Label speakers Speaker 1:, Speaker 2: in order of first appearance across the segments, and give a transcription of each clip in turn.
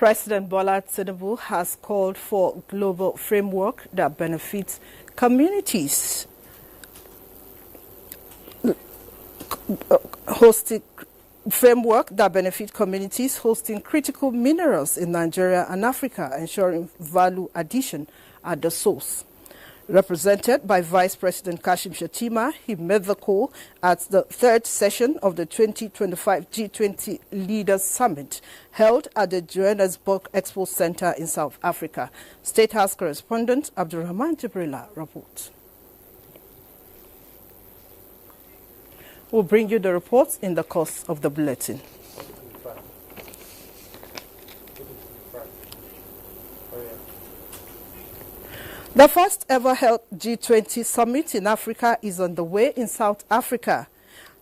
Speaker 1: President Bola Tinubu has called for a global framework that benefits communities, hosting critical minerals in Nigeria and Africa, ensuring value addition at the source. Represented by Vice President Kashim Shettima, he made the call at the third session of the 2025 G20 Leaders Summit held at the Johannesburg Expo Center in South Africa. State House correspondent Abdulrahman Jibrila reports. We'll bring you the reports in the course of the bulletin. The first ever held G20 summit in Africa is on the way in South Africa.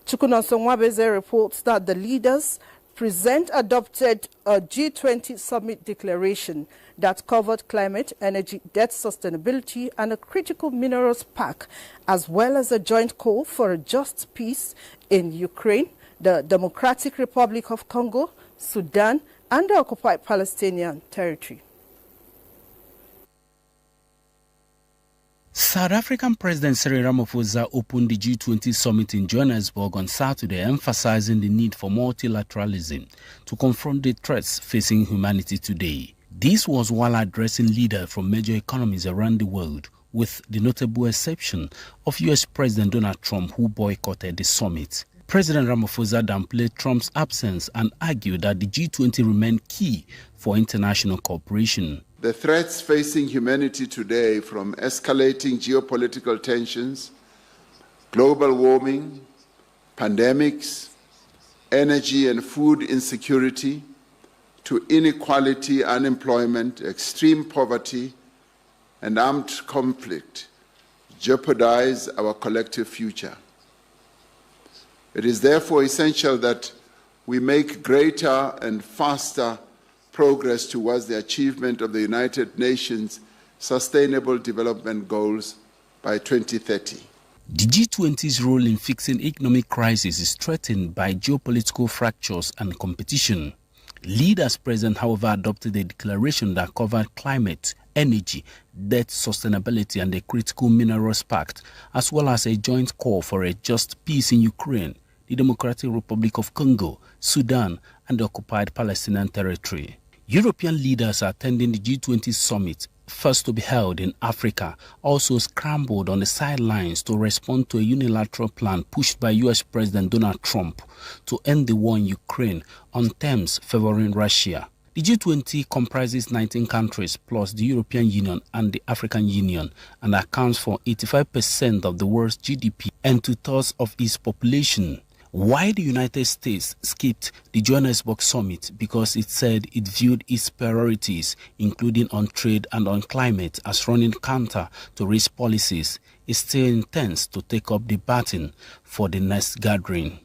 Speaker 1: Chukwunonso Nwabeze reports that the leaders present adopted a G20 summit declaration that covered climate, energy, debt sustainability, and a critical minerals pact, as well as a joint call for a just peace in Ukraine, the Democratic Republic of Congo, Sudan, and the occupied Palestinian territory.
Speaker 2: South African President Cyril Ramaphosa opened the G20 summit in Johannesburg on Saturday, emphasizing the need for multilateralism to confront the threats facing humanity today. This was while addressing leaders from major economies around the world, with the notable exception of U.S. President Donald Trump, who boycotted the summit. President Ramaphosa downplayed Trump's absence and argued that the G20 remained key for international cooperation.
Speaker 3: The threats facing humanity today, from escalating geopolitical tensions, global warming, pandemics, energy and food insecurity, to inequality, unemployment, extreme poverty, and armed conflict, jeopardize our collective future. It is therefore essential that we make greater and faster progress towards the achievement of the United Nations Sustainable Development Goals by 2030.
Speaker 2: The G20's role in fixing economic crisis is threatened by geopolitical fractures and competition. Leaders present, however, adopted a declaration that covered climate, energy, debt sustainability, and the critical minerals pact, as well as a joint call for a just peace in Ukraine, the Democratic Republic of Congo, Sudan, and the occupied Palestinian territory. European leaders attending the G20 summit, first to be held in Africa, also scrambled on the sidelines to respond to a unilateral plan pushed by U.S. President Donald Trump to end the war in Ukraine on terms favoring Russia. The G20 comprises 19 countries plus the European Union and the African Union and accounts for 85% of the world's GDP and 2/3 of its population. Why the United States skipped the Johannesburg summit? Because it said it viewed its priorities, including on trade and on climate, as running counter to risk policies. It still intends to take up the baton for the next gathering.